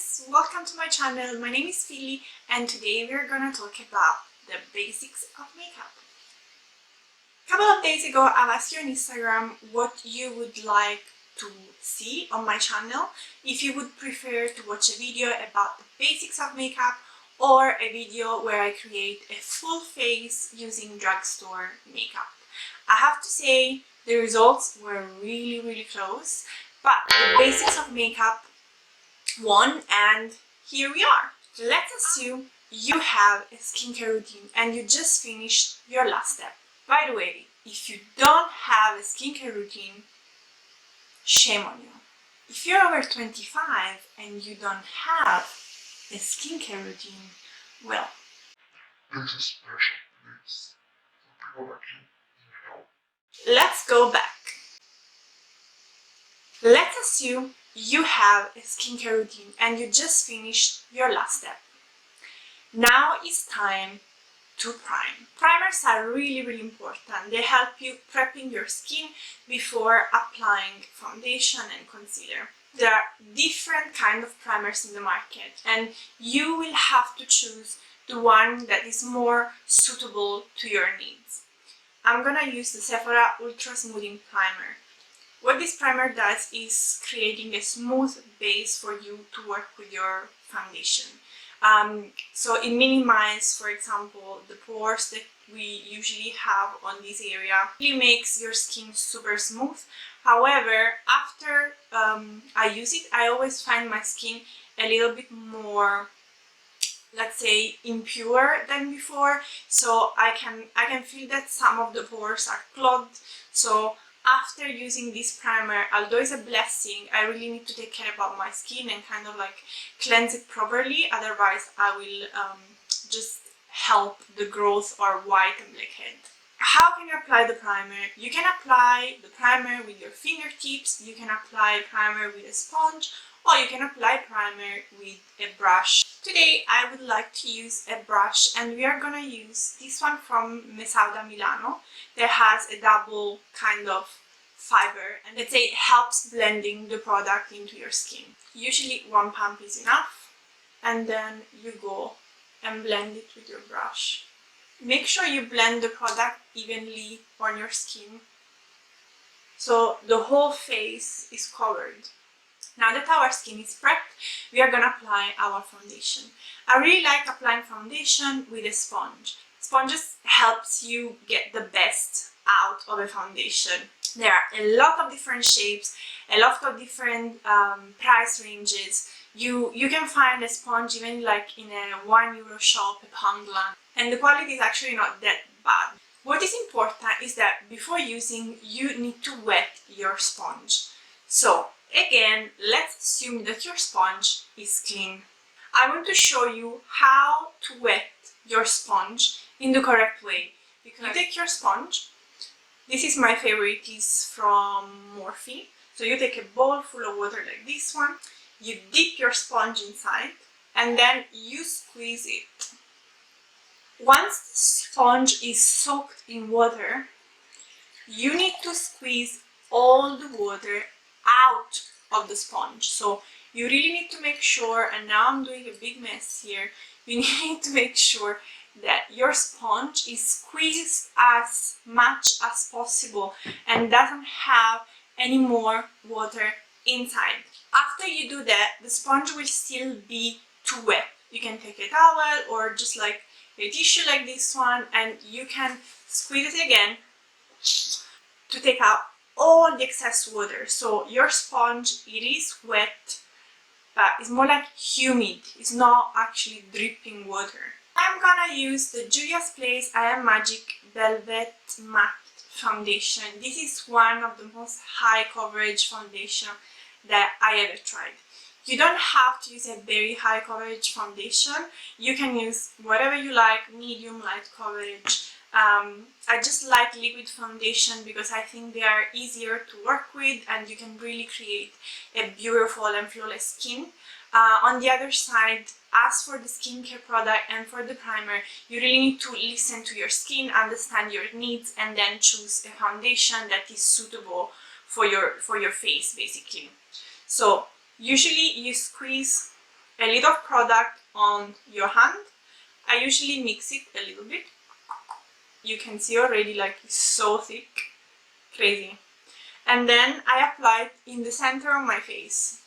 guys, welcome to my channel. My name is Philly and today we're gonna talk about the basics of makeup. A couple of days ago I asked you on Instagram what you would like to see on my channel, if you would prefer to watch a video about the basics of makeup or a video where I create a full face using drugstore makeup. I have to say the results were really close, but the basics of makeup won, and here we are. Let's assume you have a skincare routine and you just finished your last step. By the way, if you don't have a skincare routine, shame on you. If you're over 25 and you don't have a skincare routine, well, there's a special place for people like you. Let's go back. Let's assume you have a skincare routine and you just finished your last step. Now it's time to prime. Primers are really important. They help you prepping your skin before applying foundation and concealer. There are different kind of primers in the market and you will have to choose the one that is more suitable to your needs. I'm gonna use the Sephora Ultra Smoothing Primer. What this primer does is creating a smooth base for you to work with your foundation. So it minimizes, for example, the pores that we usually have on this area. It really makes your skin super smooth. However, after I use it, I always find my skin a little bit more, let's say, impure than before. So I can feel that some of the pores are clogged. So after using this primer, although it's a blessing, I really need to take care about my skin and kind of like cleanse it properly, otherwise I will just help the growth or white and blackhead. How can you apply the primer? You can apply the primer with your fingertips, you can apply primer with a sponge, or you can apply primer with a brush. Today I would like to use a brush and we are gonna use this one from Mesauda Milano that has a double kind of fiber and let's say it helps blending the product into your skin. Usually one pump is enough and then you go and blend it with your brush. Make sure you blend the product evenly on your skin so the whole face is covered. Now that our skin is prepped, we are gonna apply our foundation. I really like applying foundation with a sponge. Sponges helps you get the best out of a foundation. There are a lot of different shapes, a lot of different price ranges. You can find a sponge even like in a €1 shop at Poundland, and the quality is actually not that bad. What is important is that before using, you need to wet your sponge. So again, let's assume that your sponge is clean. I want to show you how to wet your sponge in the correct way. Because you take your sponge, this is my favorite, is from Morphe. So you take a bowl full of water like this one, you dip your sponge inside and then you squeeze it. Once the sponge is soaked in water, you need to squeeze all the water out of the sponge. So you really need to make sure, and now I'm doing a big mess here, you need to make sure that your sponge is squeezed as much as possible and doesn't have any more water inside. After you do that, the sponge will still be too wet. You can take a towel or just like a tissue like this one and you can squeeze it again to take out all the excess water. So your sponge, it is wet, but it's more like humid. It's not actually dripping water. I'm gonna use the Juvia's Place I Am Magic Velvet Matte Foundation. This is one of the most high coverage foundation that I ever tried. You don't have to use a very high coverage foundation. You can use whatever you like, medium, light coverage. I just like liquid foundation because I think they are easier to work with and you can really create a beautiful and flawless skin. On the other side, as for the skincare product and for the primer, you really need to listen to your skin, understand your needs, and then choose a foundation that is suitable for your face, basically. So usually you squeeze a little product on your hand. I usually mix it a little bit. You can see already, like, it's so thick, crazy. And then I apply it in the center of my face.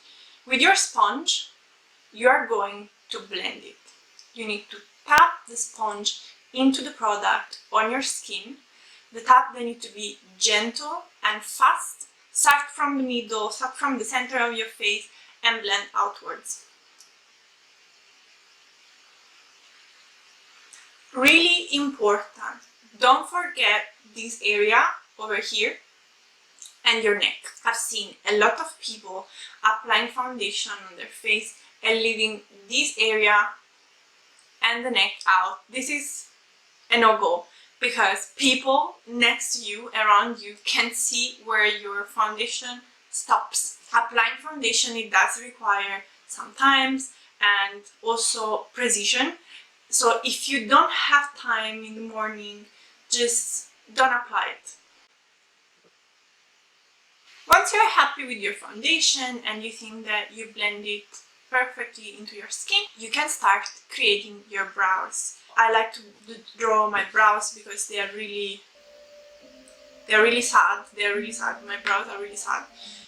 With your sponge, you are going to blend it. You need to tap the sponge into the product on your skin. The tap they need to be gentle and fast. Start from the middle, start from the center of your face and blend outwards. Really important, don't forget this area over here and your neck. I've seen a lot of people applying foundation on their face and leaving this area and the neck out. This is a no-go because people next to you, around you, can see where your foundation stops. Applying foundation, it does require some time and also precision. So if you don't have time in the morning, just don't apply it. Once you're happy with your foundation and you think that you blend it perfectly into your skin, you can start creating your brows. I like to draw my brows because they're really sad. My brows are really sad.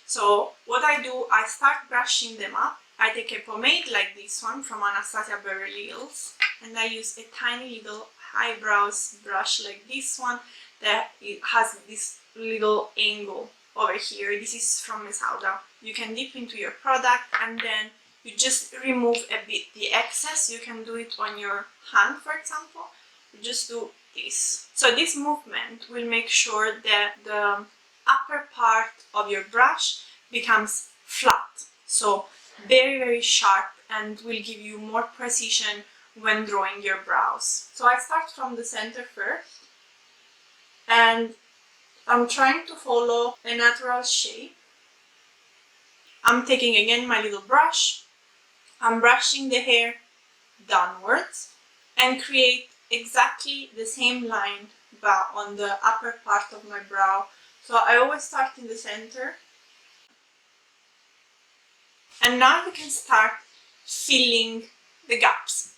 So what I do, I start brushing them up. I take a pomade like this one from Anastasia Beverly Hills, and I use a tiny little eyebrows brush like this one that it has this little angle over here. This is from Mesauda. You can dip into your product and then you just remove a bit the excess. You can do it on your hand, for example. You just do this. So this movement will make sure that the upper part of your brush becomes flat. So very sharp, and will give you more precision when drawing your brows. So I start from the center first, and I'm trying to follow a natural shape. I'm taking again my little brush. I'm brushing the hair downwards and create exactly the same line but on the upper part of my brow. So I always start in the center. And now you can start filling the gaps.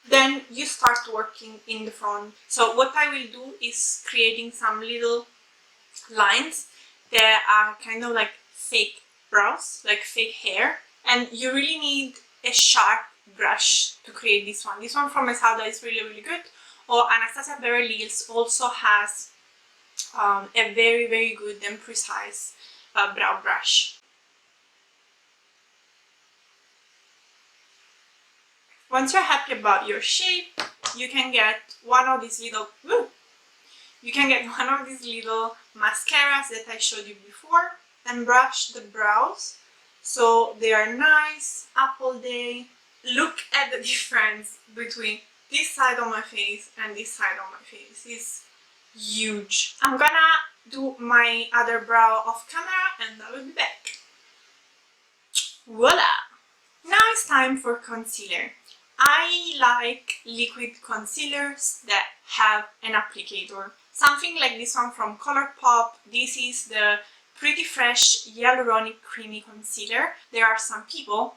Then you start working in the front. So what I will do is creating some little lines that are kind of like fake brows, like fake hair. And you really need a sharp brush to create this one. This one from Mesauda is really good. Or Anastasia Beverly Hills also has a very good and precise brow brush. Once you're happy about your shape, you can get one of these little mascaras that I showed you before and brush the brows so they are nice, apple day. Look at the difference between this side of my face and this side of my face. It's huge. I'm gonna do my other brow off camera and I will be back. Voila! Now it's time for concealer. I like liquid concealers that have an applicator. Something like this one from ColourPop. This is the Pretty Fresh Hyaluronic Creamy Concealer. There are some people,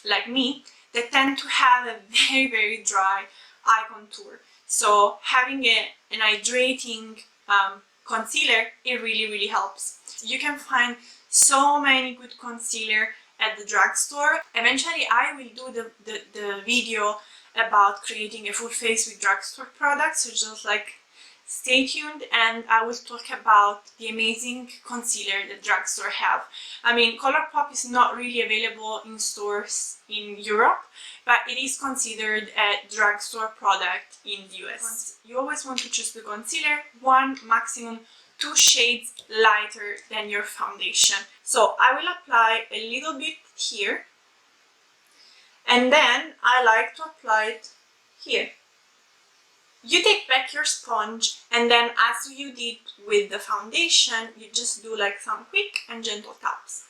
like me, that tend to have a very dry eye contour. So having an hydrating concealer, it really helps. You can find so many good concealer at the drugstore. Eventually I will do the video about creating a full face with drugstore products, so just like stay tuned, and I will talk about the amazing concealer that drugstore have. I mean, ColourPop is not really available in stores in Europe, but it is considered a drugstore product in the US. You always want to choose the concealer one, maximum 2 shades lighter than your foundation. So I will apply a little bit here, and then I like to apply it here. You take back your sponge, and then as you did with the foundation, you just do like some quick and gentle taps.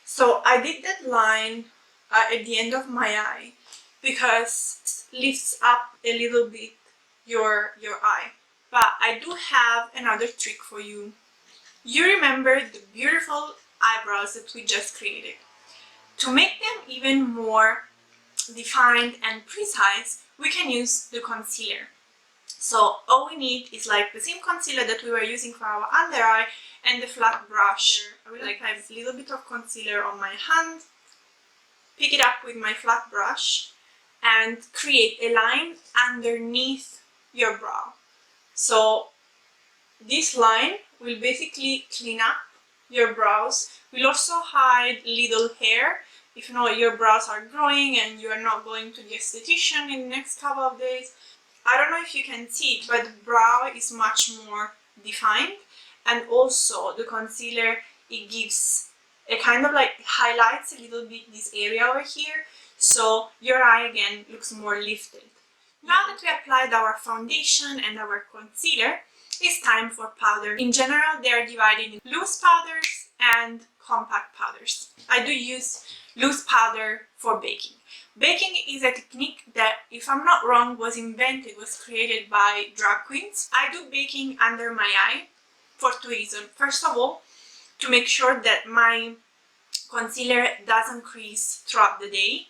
So I did that line at the end of my eye because it lifts up a little bit your eye. But I do have another trick for you. You remember the beautiful eyebrows that we just created. To make them even more defined and precise, we can use the concealer. So all we need is like the same concealer that we were using for our under eye and the flat brush. I will apply a little bit of concealer on my hand, pick it up with my flat brush and create a line underneath your brow. So this line will basically clean up your brows, will also hide little hair. If not, your brows are growing and you are not going to the esthetician in the next couple of days. I don't know if you can see it, but the brow is much more defined, and also the concealer, it gives a kind of like highlights a little bit this area over here, so your eye again looks more lifted. Now that we applied our foundation and our concealer, it's time for powder. In general, they are divided in loose powders and compact powders. I do use loose powder for baking. Baking is a technique that, if I'm not wrong, was created by drag queens. I do baking under my eye for two reasons. First of all, to make sure that my concealer doesn't crease throughout the day.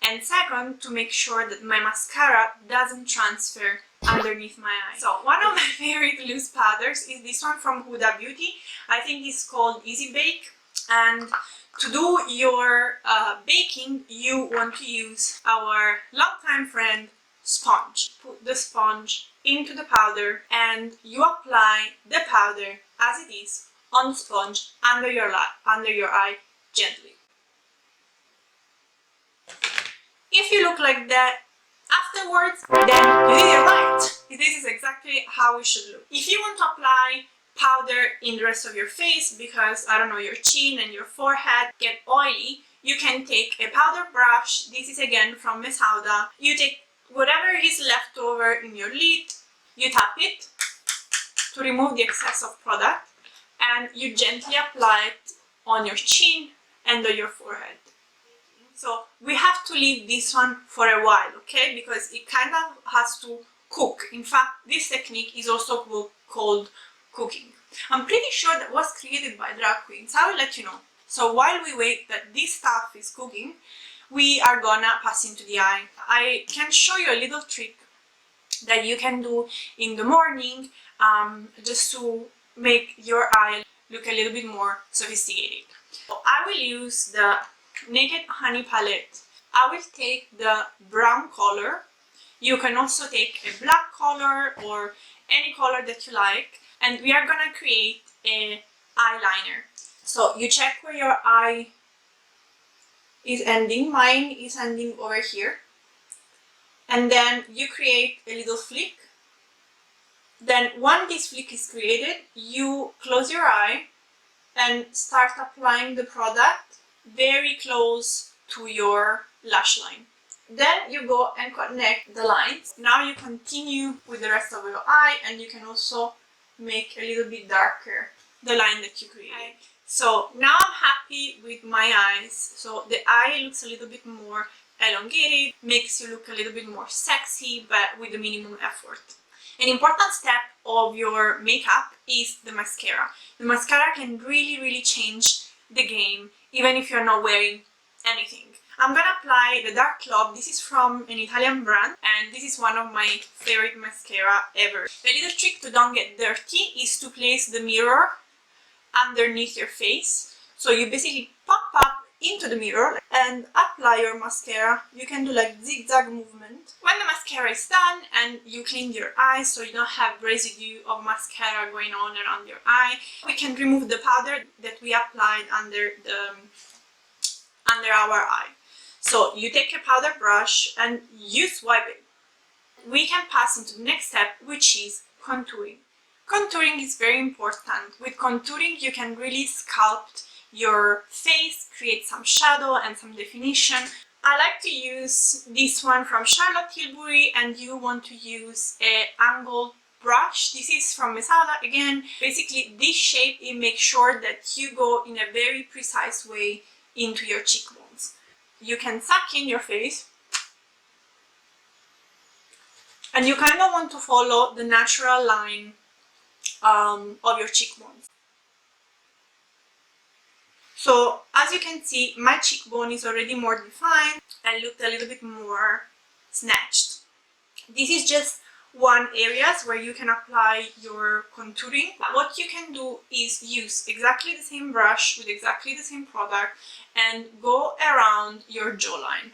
And second, to make sure that my mascara doesn't transfer underneath my eye. So one of my favorite loose powders is this one from Huda Beauty. I think it's called Easy Bake. And to do your baking, you want to use our longtime friend sponge. Put the sponge into the powder and you apply the powder as it is on the sponge under your eye gently. If you look like that afterwards, then you did it right. This is exactly how we should look. If you want to apply powder in the rest of your face because, I don't know, your chin and your forehead get oily, you can take a powder brush. This is again from Mesauda. You take whatever is left over in your lid, you tap it to remove the excess of product, and you gently apply it on your chin and on your forehead. So we have to leave this one for a while, okay, because it kind of has to cook. In fact, this technique is also called cooking. I'm pretty sure that was created by drag queens. I will let you know. So while we wait that this stuff is cooking, we are gonna pass into the eye. I can show you a little trick that you can do in the morning just to make your eye look a little bit more sophisticated. So I will use the Naked Honey palette. I will take the brown color. You can also take a black color or any color that you like, and we are gonna create an eyeliner. So you check where your eye is ending. Mine is ending over here, and then you create a little flick. Then once this flick is created, you close your eye and start applying the product very close to your lash line. Then you go and connect the lines. Now you continue with the rest of your eye, and you can also make a little bit darker the line that you created. So now I'm happy with my eyes. So the eye looks a little bit more elongated, makes you look a little bit more sexy, but with the minimum effort. An important step of your makeup is the mascara. The mascara can really change the game, even if you're not wearing anything. I'm gonna apply the Dark Club. This is from an Italian brand, and this is one of my favorite mascara ever. A little trick to don't get dirty is to place the mirror underneath your face. So you basically pop up into the mirror and apply your mascara. You can do like zigzag movement. When the mascara is done and you clean your eyes so you don't have residue of mascara going on around your eye, we can remove the powder that we applied under our eye. So you take a powder brush and you swipe it. We can pass into the next step, which is contouring. Contouring is very important. With contouring you can really sculpt your face, create some shadow and some definition. I like to use this one from Charlotte Tilbury, and you want to use an angled brush. This is from Mesauda again. Basically this shape, it makes sure that you go in a very precise way into your cheekbones. You can suck in your face, and you kind of want to follow the natural line of your cheekbones. So as you can see, my cheekbone is already more defined and looked a little bit more snatched. This is just one areas where you can apply your contouring. What you can do is use exactly the same brush with exactly the same product and go around your jawline.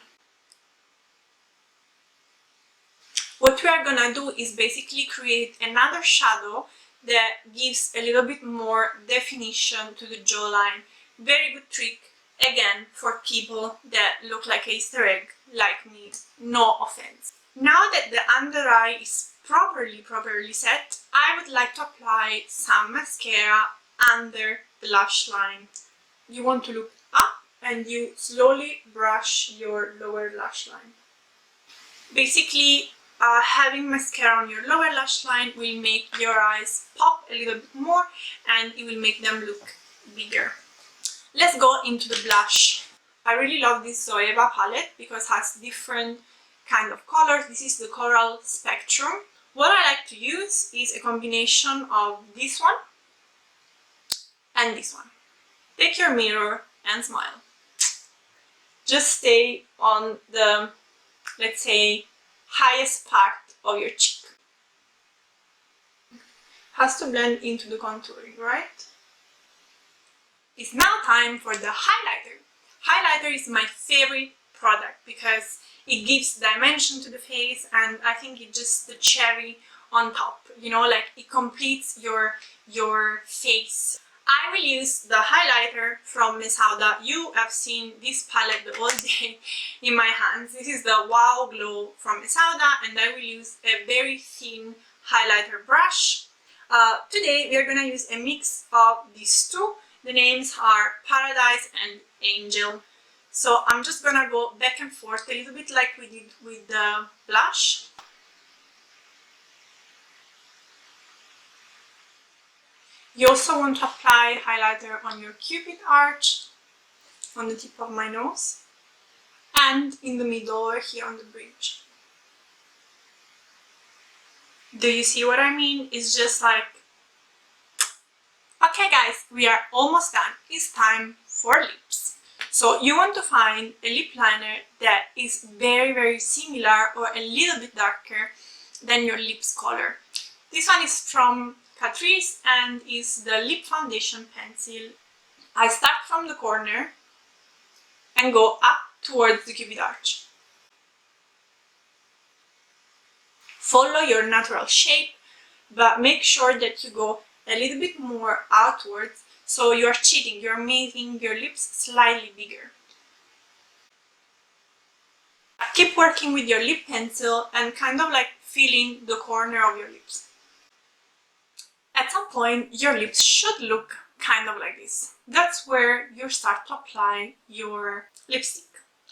What we are gonna do is basically create another shadow that gives a little bit more definition to the jawline. Very good trick, again, for people that look like an Easter egg, like me, no offense. Now that the under eye is properly set, I would like to apply some mascara under the lash line. You want to look up and you slowly brush your lower lash line. Basically, having mascara on your lower lash line will make your eyes pop a little bit more and it will make them look bigger. Let's go into the blush. I really love this Zoeva palette because it has different kind of colors. This is the Coral Spectrum. What I like to use is a combination of this one and this one. Take your mirror and smile. Just stay on the, let's say, highest part of your cheek. Has to blend into the contouring, right? It's now time for the highlighter. Highlighter is my favorite product because it gives dimension to the face and I think it's just the cherry on top, you know, like it completes your face. I will use the highlighter from Mesauda. You have seen this palette the whole day in my hands. This is the Wow Glow from Mesauda and I will use a very thin highlighter brush. Today we are going to use a mix of these two. The names are Paradise and Angel. So I'm just going to go back and forth a little bit like we did with the blush. You also want to apply highlighter on your cupid arch, on the tip of my nose, and in the middle over here on the bridge. Do you see what I mean? It's just like... Okay guys, we are almost done. It's time for lips. So you want to find a lip liner that is very similar or a little bit darker than your lips color. This one is from Catrice and is the lip foundation pencil. I start from the corner and go up towards the cupid arch. Follow your natural shape, but make sure that you go a little bit more outwards, so you're cheating, you're making your lips slightly bigger. Keep working with your lip pencil and kind of like filling the corner of your lips. At some point, your lips should look kind of like this. That's where you start to apply your lipstick.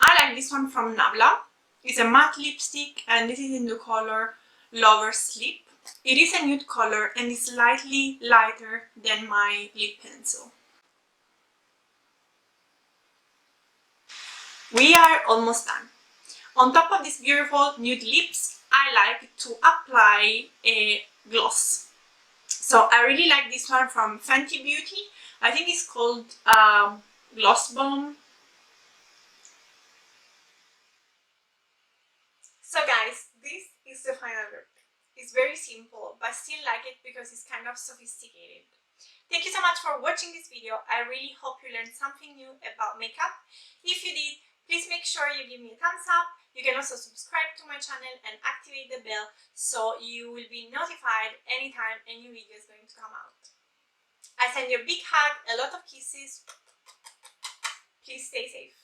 I like this one from Nabla. It's a matte lipstick and this is in the color Lover's Sleep. It is a nude color and is slightly lighter than my lip pencil. We are almost done. On top of these beautiful nude lips, I like to apply a gloss. So I really like this one from Fenty Beauty. I think it's called Gloss Bomb. So guys, this is the final look. It's very simple, but still like it because it's kind of sophisticated. Thank you so much for watching this video. I really hope you learned something new about makeup. If you did, please make sure you give me a thumbs up. You can also subscribe to my channel and activate the bell so you will be notified anytime a new video is going to come out. I send you a big hug, a lot of kisses. Please stay safe.